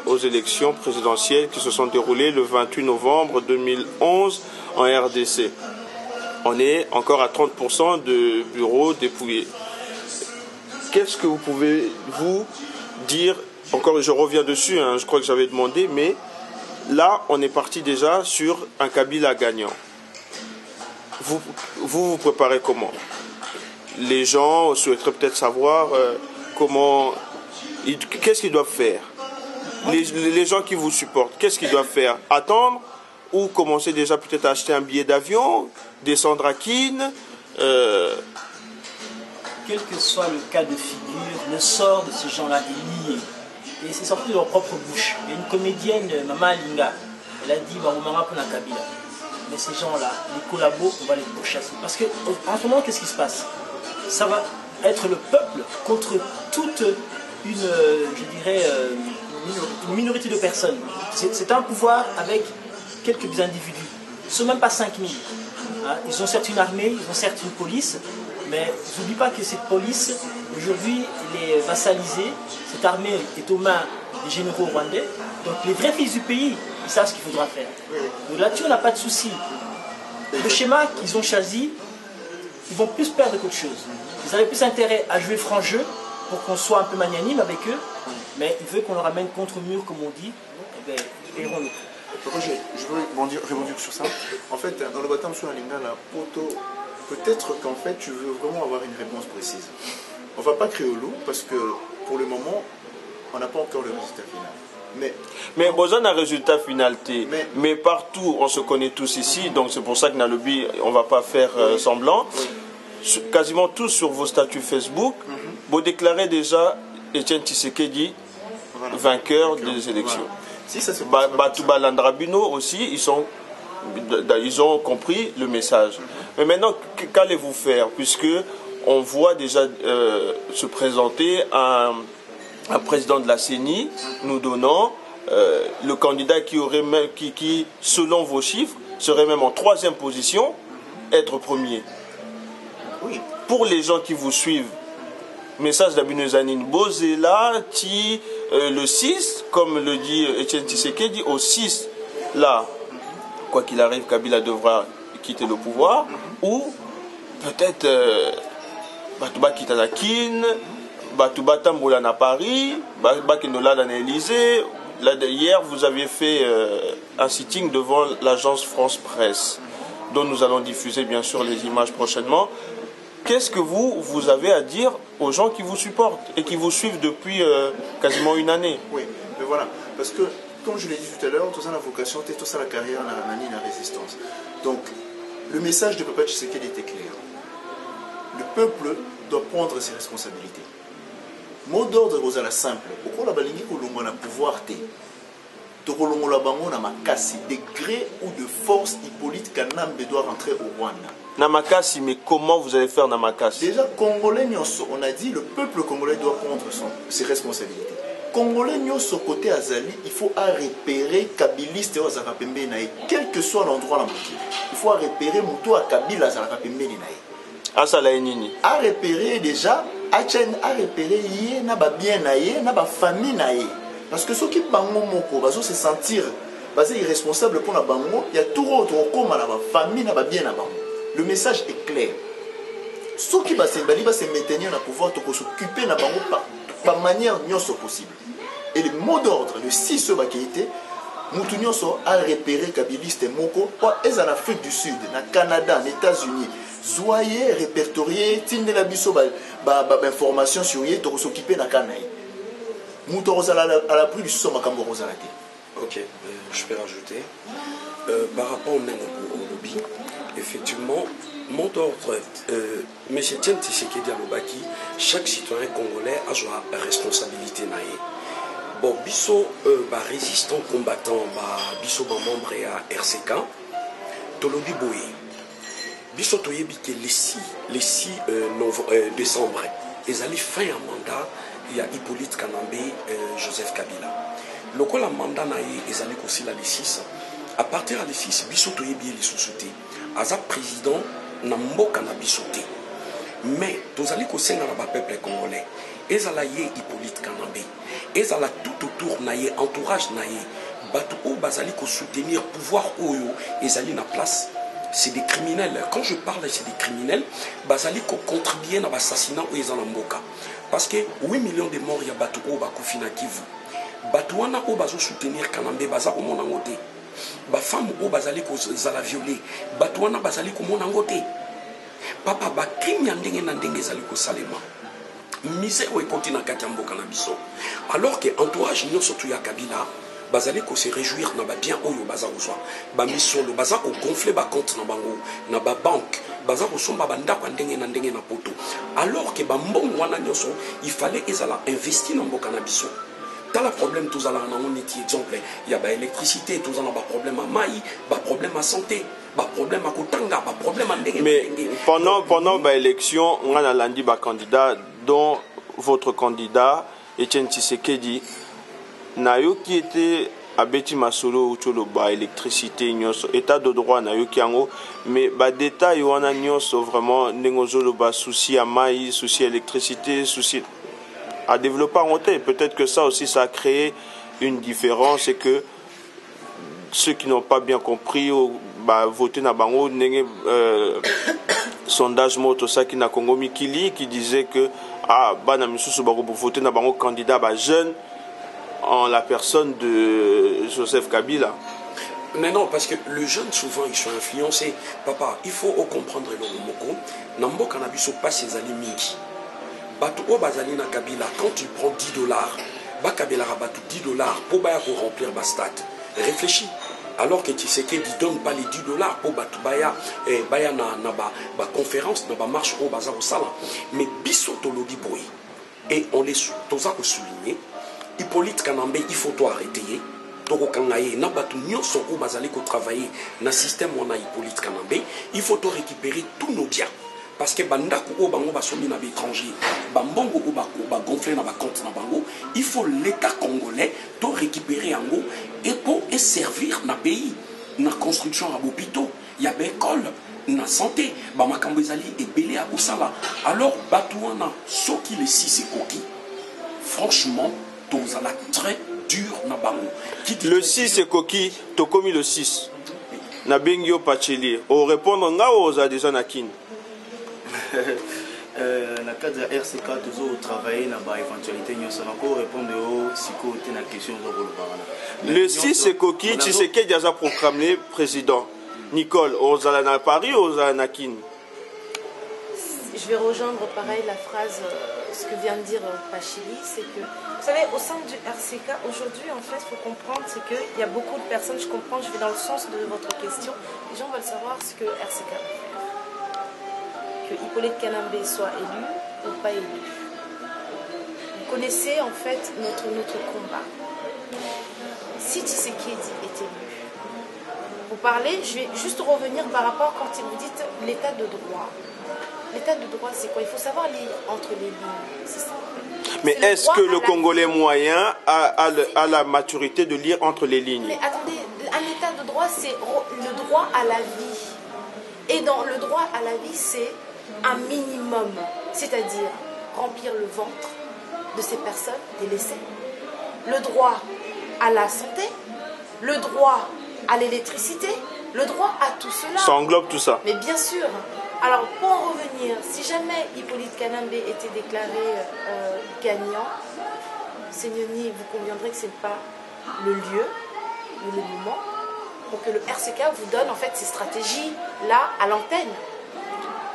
aux élections présidentielles qui se sont déroulées le 28 novembre 2011 en RDC. On est encore à 30% de bureaux dépouillés. Qu'est-ce que vous pouvez vous dire? Encore, je reviens dessus, je crois que j'avais demandé, mais là, on est parti déjà sur un Kabila gagnant. Vous préparez comment? Les gens souhaiteraient peut-être savoir qu'est-ce qu'ils doivent faire. Les gens qui vous supportent, qu'est-ce qu'ils doivent faire? Attendre ou commencer déjà peut-être à acheter un billet d'avion, descendre à Kin Quel que soit le cas de figure, le sort de ces gens-là est lié. Et c'est sorti de leur propre bouche. Il y a une comédienne, Maman Alinga, elle a dit Barumara pour la Kabila. Mais ces gens-là, les collabos, on va les pourchasser. Parce qu'en ce moment, qu'est-ce qui se passe? ça va être le peuple contre toute une, je dirais, une minorité de personnes. C'est un pouvoir avec quelques individus. Ils ne sont même pas 5000. Hein. Ils ont certes une armée, ils ont certes une police, mais n'oublie pas que cette police, aujourd'hui, elle est vassalisée. Cette armée est aux mains des généraux rwandais. Donc les vrais fils du pays, ils savent ce qu'il faudra faire. Donc là-dessus, on n'a pas de souci. Le schéma qu'ils ont choisi, ils vont plus perdre qu'autre chose. Ils avaient plus intérêt à jouer franc jeu pour qu'on soit un peu magnanime avec eux, mais ils veulent qu'on le ramène contre mur, comme on dit. Eh bien, ils paieront le coup. Roger, je veux rebondir sur ça. En fait, dans le bâtiment sur la Lingala, peut-être qu'en fait, tu veux vraiment avoir une réponse précise. On ne va pas créer au loup parce que pour le moment, on n'a pas encore le résultat final. Mais besoin d'un résultat finalité. Mais partout, on se connaît tous ici, donc c'est pour ça que Nalobi, on ne va pas faire semblant. Oui. Quasiment tous sur vos statuts Facebook, vous déclarez déjà Etienne Tshisekedi vainqueur des élections. Voilà. Si ça se Batouba Landrabino aussi, ils ont compris le message. Mais maintenant, qu'allez-vous faire? Puisque on voit déjà se présenter un président de la CENI nous donnant le candidat qui, selon vos chiffres, serait même en 3e position, être premier. Oui. Pour les gens qui vous suivent, message d'Abinezanine Bozela, le 6, comme le dit Etienne Tshisekedi, au 6, là, quoi qu'il arrive, Kabila devra quitter le pouvoir, ou peut-être Batouba Kitanakin, Batouba Tamboula à Paris, Bakenola dans l'Élysée. Hier, vous aviez fait un sitting devant l'agence France Presse, dont nous allons diffuser bien sûr les images prochainement. Qu'est-ce que vous avez à dire aux gens qui vous supportent et qui vous suivent depuis quasiment une année? Oui, mais voilà, parce que comme je l'ai dit tout à l'heure, tout ça la vocation, tout ça la carrière, la résistance. Donc, le message de Papa Tshisekedi était clair. Le peuple doit prendre ses responsabilités. Mot d'ordre aux la simple. Pourquoi la balingi kolongo na pouvoir té? Tokolongo la bango na makasi, de gré ou de force, Hippolyte Kanambe doit rentrer au Rwanda. Namakasi, mais comment vous allez faire Namakasi? Déjà, Congolais, on a dit le peuple congolais doit prendre ses responsabilités. Congolais, côté Azali, il faut repérer Kabiliste et Ozakapembe Naï, quel que soit l'endroit là. Il faut repérer Moutou à Kabila Azakapembe Naï. Ah, ça l'a nini. À repérer déjà, à repérer yé, na ba bien naïe, na ba famille naïe. Parce que ceux qui bango moko, baso se sentir irresponsable pour la bango, il y a tout autre comme la famille na ba bien na bango. Le message est clair. Ceux qui va se maintenir dans le pouvoir, il faut s'occuper de par manière possible. Et le mot d'ordre, le 6 qui a été, nous a repéré Kabiliste et Moko, en Afrique du Sud, au Canada, aux États-Unis. Soyez répertoriés, tindez la biso information sur eux, pour s'occuper de la Canaï. Nous à la prise du somme à Kamborozalate. Ok, je peux rajouter. Par rapport même au lobby, effectivement, mon ordre, M. Etienne Tshisekedi Alobaki, chaque citoyen congolais a sa responsabilité. Bon, biso, résistant combattant, biso membre à RCK, Tolobi Boye. Biso toyebi que le 6 décembre, ils allaient faire un mandat, il y a Hippolyte Kanambe, Joseph Kabila. Le coup la mandat ils allaient aussi là le 6. À partir de 6, biso toyebi les sous-soutés. Aza président na mboka na bisoté. Mais tozali ko senga na peuple congolais. Ezala ye Hippolyte Kanambe. Ezala tout autour na ye entourage na ye. Batu o bazali ko soutenir pouvoir oyo ezali na place. C'est des criminels. Quand je parle c'est des criminels, bazali ko contribuer na l'assassinat o ezala mboka. Parce que 8 millions de morts ya batu o bakufi na Kivu. Batu wana o bazo soutenir Kanambe baza ko mona ngote. Ba femme o bazali ko zala violer bato wana bazali ko mona ngote papa ba crime ndenge na ndenge zali ko salema mise o continue kati mboka na biso alors que entourage nyo surtout ya Kabila bazali ko se réjouir na ba bien oyo baza kozwa ba misolo baza ko gonfler ba compte na bango na ba banque baza ko somba banda kwa ndenge na poto alors que ba mbongo wana nyoso il fallait ezala investir na mboka na biso. Dans le problème, tous allons en exemple, il y a l'électricité, tous allons avoir problème à maï, problème à santé, problème à Kotanga, problème à Ndenge. Mais pendant l'élection, on a landi candidat dont votre candidat Etienne Tshisekedi nayo qui était à Beti Masolo ou ba électricité nyonso état de droit nayo qui ango mais ba détail wana nyonso vraiment nengozolo ba souci à maïs, souci à électricité, souci à développer en côté. Peut-être que ça aussi ça a créé une différence et que ceux qui n'ont pas bien compris bah voter na bango nenge sondage moto ça qui na Congo Mikili qui disait que ah bana misusu ba pour voter na bango candidat ba jeune en la personne de Joseph Kabila. Mais non, parce que les jeunes souvent ils sont influencés. Papa, il faut comprendre le moko. Nambo kanabiso pas ses amis mingi. Bato o bazali na Kabila quand tu prends $10, ba Kabila rabatu $10 pour ba remplir ba stat. Réfléchis. Alors que tu sais qu'il ne donne pas les $10 pour Batubaya et Baya na ba conférence, na ba marche au bazar au salon. Mais bisotologie boy. Et on les toza ko souligner. Hippolyte Kanambe, il faut toi arrêter. Toko Kangaye, na batu nyonso ou bazali ko travailler na système on a Hippolyte Kanambe, il faut toi récupérer tous nos biens. Parce que bandako o bango ba somi na étranger, bambongo o ba gonfler na ba compte na bango, il faut l'état congolais to récupérer ango et pour servir na pays, na construction à hôpitaux, il y a école, na santé, ba makambo ezali ebelé à Osala. Alors batouana soki les 6 et koki. Franchement, ça la très dur na bango. Le 6 c'est coquille, to commis le 6. Na bengio pacheli. Au répondre nga aux adesans na kin. Dans le cadre de la RCK, toujours travailler dans l'éventualité, nous allons répondre aux psychologues à la question de le 6 c'est coquille, tu sais qu'il y a proclamé président. Nicole, aux Alana Paris, aux Anakin. Je vais rejoindre pareil la phrase, ce que vient de dire Pachili, c'est que, vous savez, au sein du RCK, aujourd'hui, en fait, il faut comprendre, c'est qu'il y a beaucoup de personnes, je comprends, je vais dans le sens de votre question, les gens veulent savoir ce que RCK va faire. Que Hippolyte Kanambe soit élu ou pas élu. Vous connaissez, en fait, notre combat. Si Tshisekedi est élu, vous parlez, je vais juste revenir par rapport quand vous dites l'état de droit. L'état de droit, c'est quoi? Il faut savoir lire entre les lignes. C'est ça. Mais est-ce que le Congolais moyen a la maturité de lire entre les lignes? Mais attendez, un état de droit, c'est le droit à la vie. Et dans le droit à la vie, c'est un minimum. C'est-à-dire remplir le ventre de ces personnes délaissées. Le droit à la santé. Le droit à l'électricité. Le droit à tout cela. Ça englobe tout ça. Mais bien sûr. Alors, pour en revenir, si jamais Hippolyte Kanambe était déclaré gagnant, Seigneur-Ni, vous conviendrez que ce n'est pas le lieu, le moment, pour que le RCK vous donne en fait ces stratégies-là à l'antenne.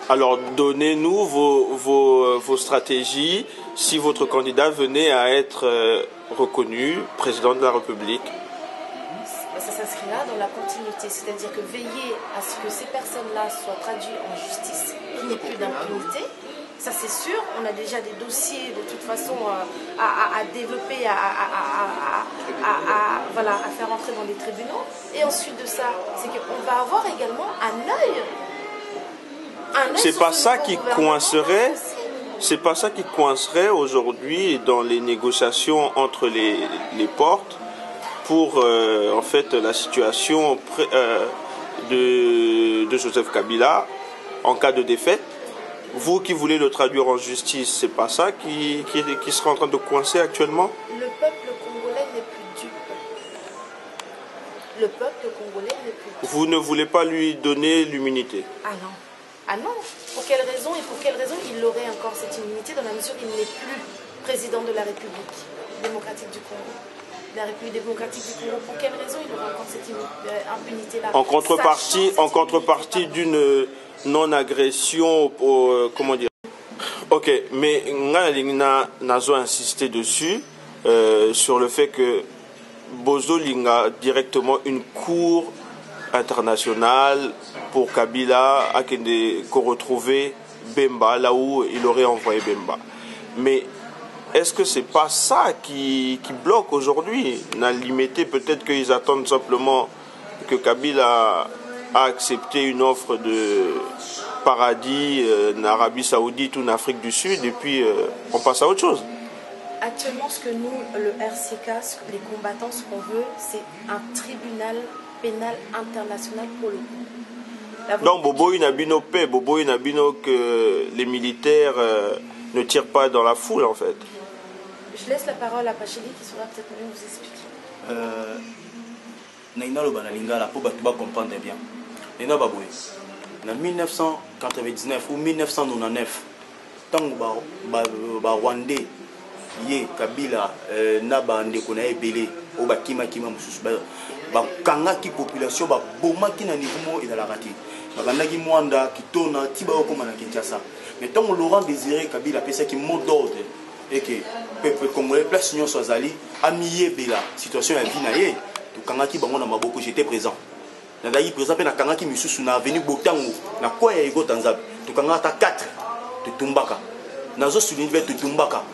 Alors, donnez-nous vos stratégies si votre candidat venait à être reconnu président de la République. Ça s'inscrira dans la continuité, c'est-à-dire que veiller à ce que ces personnes-là soient traduites en justice, qu'il n'y ait plus d'impunité, ça c'est sûr, on a déjà des dossiers de toute façon à développer, voilà, à faire entrer dans les tribunaux, et ensuite de ça, c'est qu'on va avoir également un œil. C'est pas ça qui coincerait. C'est pas ça qui coincerait aujourd'hui dans les négociations entre les portes pour en fait la situation de Joseph Kabila en cas de défaite. Vous qui voulez le traduire en justice, c'est pas ça qui sera en train de coincer actuellement? Le peuple congolais n'est plus dupe. Le peuple congolais n'est plus dupe. Vous ne voulez pas lui donner l'immunité? Ah non. Ah non. Pour quelle raison et pour quelle raison il aurait encore cette immunité dans la mesure où il n'est plus président de la République démocratique du Congo? La République démocratique du Congo, pour quelle raison il aurait encore cette impunité-là? En contrepartie d'une non-agression, comment dire? Ok, mais Nazo a insisté dessus, sur le fait que Bozo Linga directement une cour internationale pour Kabila à qu'on retrouver Bemba là où il aurait envoyé Bemba. Mais est-ce que c'est pas ça qui bloque aujourd'hui? N'a limité, peut-être qu'ils attendent simplement que Kabila a accepté une offre de paradis en Arabie Saoudite ou en Afrique du Sud et puis on passe à autre chose. Actuellement, ce que nous, le RCK, les combattants, ce qu'on veut, c'est un tribunal pénal international pour le coup. Donc Bobo Inabino paix, Bobo Inabino que les militaires ne tirent pas dans la foule en fait. Je laisse la parole à Pacheli qui saura peut-être mieux vous expliquer. Naina lo banalingala pour battre comprendre bien. Naina baboy. En 1999 ou 1999, tant ba Rwandais Yé Kabila na bande ko na ebele o ba kima mususu ba kanga ki population ba boma ki na niveau mo ila la rati ba bandaki mwanda kitona tiba ko mana Kinshasa mais tant Laurent Désiré Kabila pesa ki mot d'ordre et que peuple congolais place union swazali amiye bela situation ya vie na ye to kanga ki bango na maboko j'étais présent na dai présent pe na kanga ki mususu na avenue Botango na kwa ya ego Tanzania to kanga ta 4 de Tumbaka nazo souligner vers Tumbaka.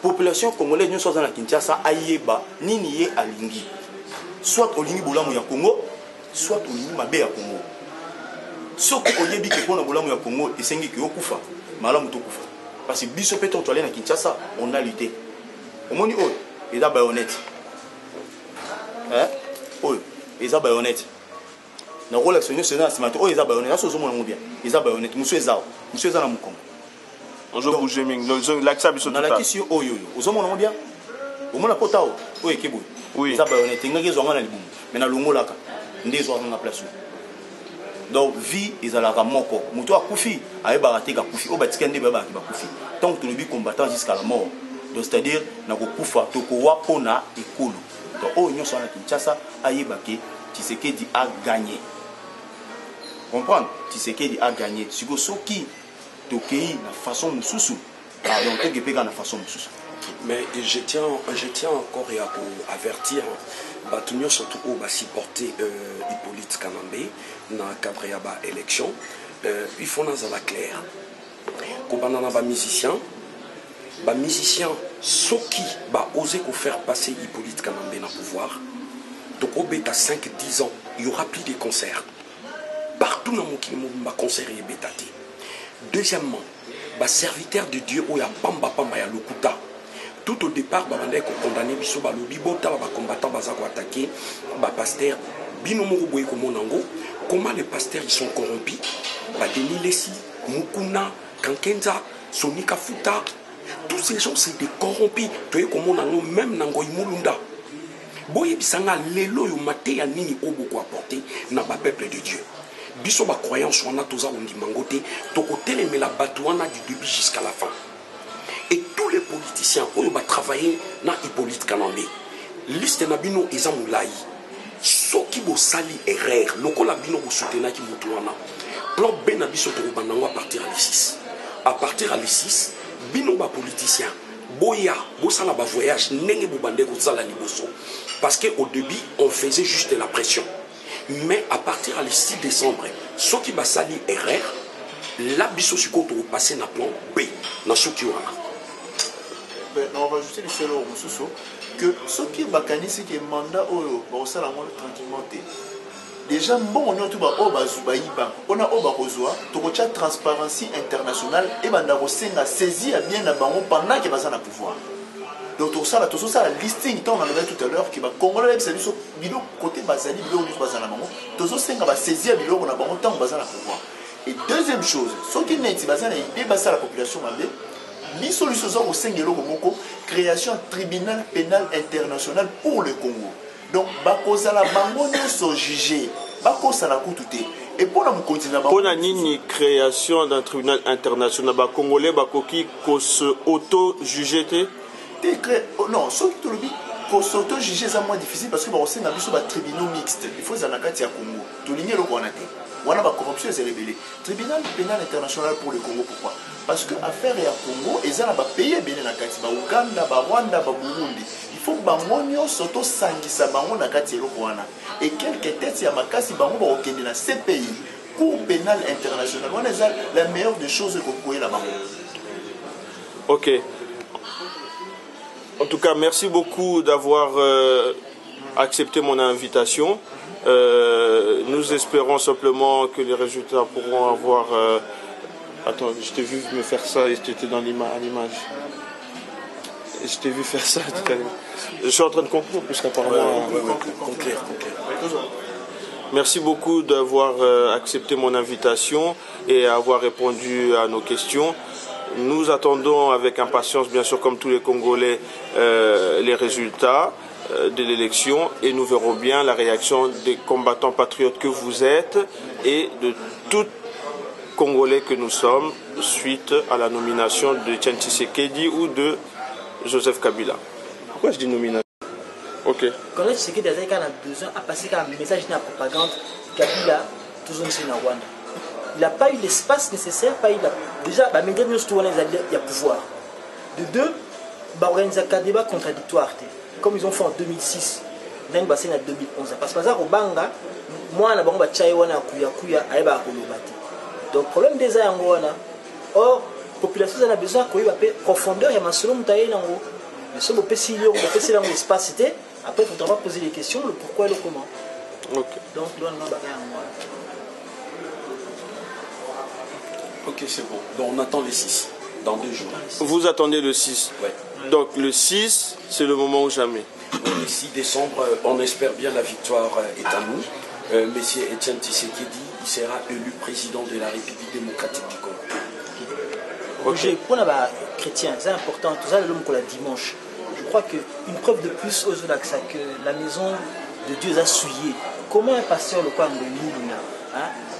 Population congolaise nous sommes dans la Kinshasa ayeba nini ye alingi soit olingi bolamu ya Congo soit olingi mabe ya Congo soki oyebi ke pona bolamu ya Congo esengi ki okufa malamu to kufa parce que biso peto to aller na Kinshasa on a lutté omoni oyo eza bayonete oyo eza bayonete na relation nationale simato oyo eza bayonete aso zo mona mobia eza bayonete muso eza na mukongo on a bougé ming l'accès biso na la question oyo ozomona mo bien omona potao oyo ekebo oui eza bayonete ngaki ezwanga na libumu mais na longolaka nde ezwanga na place donc vie ezalaka moko moto akufi ayebaka te kakufi oyo batika nde bayebaki bakufi tant que tolobi combattant jusqu'à la mort donc c'est à dire na kokufa tokowa mpona ekolo donc oyo nyonso wana Kinshasa ayebaki Tshisekedi a gagné comprendre Tshisekedi a gagné siko soki tokei na façon mususu pardon tokepeka na façon mususu. Mais je tiens encore à avertir Batumio surtout au bas supporter Hippolyte Kanambe dans le cadre de l'élection. Il faut nous avoir clair. Quand on a des musiciens, ceux qui ont osé faire passer Hippolyte Kanambe dans le pouvoir, donc au bêta 5-10 ans, il y aura plus de concerts. Partout dans le monde, il y a concert et bêta. Deuxièmement, les serviteurs de Dieu, il y a Pamba Pamba, il y a Lokuta. Tout au départ, il y a condamné Biso Balobi, les combattants ont attaqué, les pasteurs, comment les pasteurs ils sont corrompus, Denis Lessi, Mukuna, Kankenza, Sonika Futa, tous ces gens c'est des corrompus. Tu vois comment on a même Nangoy Mulunda. Boye Bisanga, Lelo, Yomate, Yanini, Oboko apporté, n'a pas peuple de Dieu. Biso ba croyance wana toza ondi mangote to koteleme la batouana du début jusqu'à la fin. Et tous les politiciens oyo ba travailler na Hippolyte Kanambe. Liste na bino eza mulai. Soki bo sali erreur, lokola bino bo soutenir ki mutu wana. Plan B na biso to banango à partir à l'6. À partir à l'6, bino ba politicien boya bo sala ba voyage ndenge bo bande ko sala liboso. Parce que au début, on faisait juste la pression. Mais à partir du 6 décembre, ceux qui va salir erreur, là, biso siko to passer na plan B, na soki wana. On va ajouter le seul au que ceux qui bakanisi qui mandat oyo ba osala ngo tranquillement te. Déjà bon on tout ba o bazubayiba, on a o ba kozwa, to ko cha transparency internationale et banda ko senga saisir bien na bango pendant que baza na pouvoir. Donc tout ça, la listing, on en avait tout à l'heure, qui va congolais, c'est juste bilo côté basali, bilo nous basana maman. Tout ça, c'est qu'on va saisir bilo on a bon temps basana pouvoir. Et deuxième chose, ce qui n'est pas basana, il dépasse la population mabé. Ni solution au Sengelo Moko, création tribunal pénal international pour le Congo. Donc bakoza la bango ne sont jugés, bakosa la coututé. Et pour nous continuer, pour la création d'un tribunal international, les Congolais bakoki ko se auto-juger. Non, ce qui te dit, pour s'auto-juger, c'est moins difficile parce que on a vu tribunal mixte. Il faut que Zanakati à Congo. Tout l'igné le Guanate. On a la corruption, c'est révélé. Tribunal pénal international pour le Congo, pourquoi? Parce que affaire à Congo, ils ont payé bien la Kati, Ouganda, Rwanda, Burundi. Il faut que Bangonio s'auto-sangisa Bango Nakati le Guana. Et quelques têtes, il y a Makasi Bango au Kenya, ces pays. Cour pénal international. On a la meilleure des choses qu'on pourrait là-bas. Ok. En tout cas, merci beaucoup d'avoir accepté mon invitation. Nous espérons simplement que les résultats pourront avoir... Attends, je t'ai vu me faire ça et tu étais dans l'image. Je t'ai vu faire ça tout à l'heure. Je suis en train de conclure puisqu'apparemment... Conclure. Merci beaucoup d'avoir accepté mon invitation et avoir répondu à nos questions. Nous attendons avec impatience, bien sûr, comme tous les Congolais, les résultats de l'élection et nous verrons bien la réaction des combattants patriotes que vous êtes et de tout Congolais que nous sommes suite à la nomination de Etienne Tshisekedi ou de Joseph Kabila. Pourquoi je dis nomination? Ok. Quand Tshisekedi a besoin de passer un message de la propagande, Kabila, tout le monde est dans Rwanda. Il n'a pas eu l'espace nécessaire, déjà, les médias il y a pouvoir. De deux, il y a un débat contradictoire. Comme ils ont fait en 2006, ils ont passé en 2011. Parce que au Banga, moi, je suis donc, le problème des Angoana, or, la population a besoin de profondeur et de mais si on peut l'espace, après il faudra poser des questions, le pourquoi et le comment. Okay. Donc, ok, c'est bon. Donc on attend les 6, dans 2 jours. Vous attendez le 6. Ouais. Donc le 6, c'est le moment ou jamais. Le 6 décembre, on espère bien la victoire est à nous. Monsieur Etienne Tshisekedi, il sera élu président de la République démocratique du Congo. Okay. Pour les chrétiens, c'est important, tout ça, l'homme qu'on a dimanche. Je crois qu'une preuve de plus aux Olaxa que la maison de Dieu a souillé. Comment un pasteur le quoi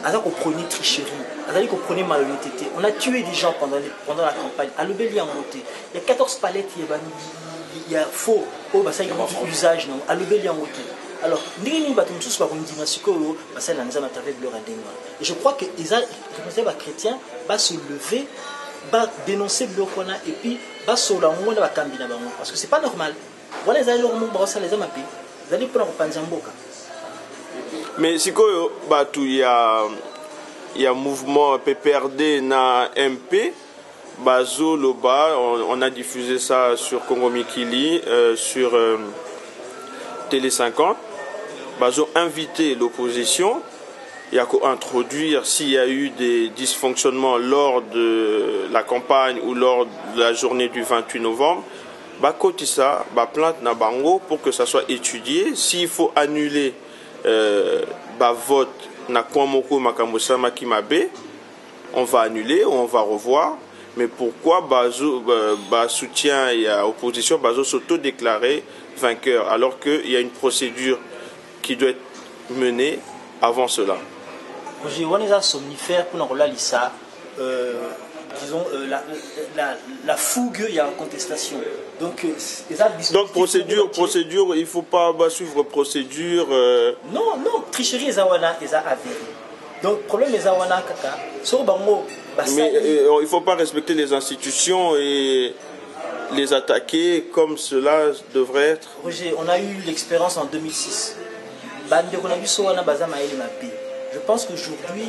alors qu'on prenait tricherie, alors qu'on prenait malhonnêteté. On a tué des gens pendant la campagne. À l'Obéli en monté. Il y a 14 palettes, il y a faux. Oh, bah ça, il y a un usage. À l'Obéli en monté. Alors, et je crois que les chrétiens vont se lever, vont dénoncer le Kona et puis vont se lancer parce que c'est pas normal. Voilà les alliés les hommes ils allaient pour mais si il y a mouvement PPRD na MP Bazo Loba, on a diffusé ça sur Congo Mikili, sur Télé 50. Bazo invité l'opposition, il y a qu'à introduire s'il y a eu des dysfonctionnements lors de la campagne ou lors de la journée du 28 novembre. Bakotissa, plainte na bango pour que ça soit étudié. S'il faut annuler vote na Kwamoko Makamosama Kimabe, on va annuler, on va revoir. Mais pourquoi Bazo soutien et opposition, Bazo s'auto-déclarer vainqueur alors qu'il y a une procédure qui doit être menée avant cela? On est somnifère pour l'ISA. Disons, la fougue, il y a une contestation. Donc procédure, il ne faut pas suivre procédure. Non, tricherie est avérée. Donc, le problème est Awana Kaka. Mais il ne faut pas respecter les institutions et les attaquer comme cela devrait être. Roger, on a eu l'expérience en 2006. Je pense qu'aujourd'hui,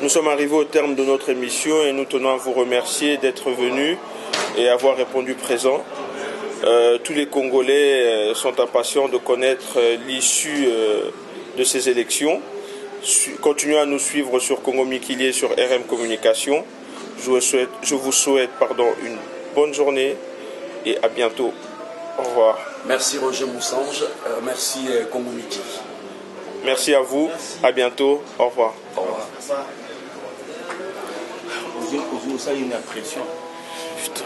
nous sommes arrivés au terme de notre émission et nous tenons à vous remercier d'être venus et avoir répondu présent. Tous les Congolais sont impatients de connaître l'issue de ces élections. Continuez à nous suivre sur Congo Mikili et sur RM Communication. Je vous souhaite une bonne journée et à bientôt. Au revoir. Merci Roger Moussange, merci Congo Mikili. Merci à vous, à bientôt, au revoir. Au revoir. Vous avez une impression. Putain.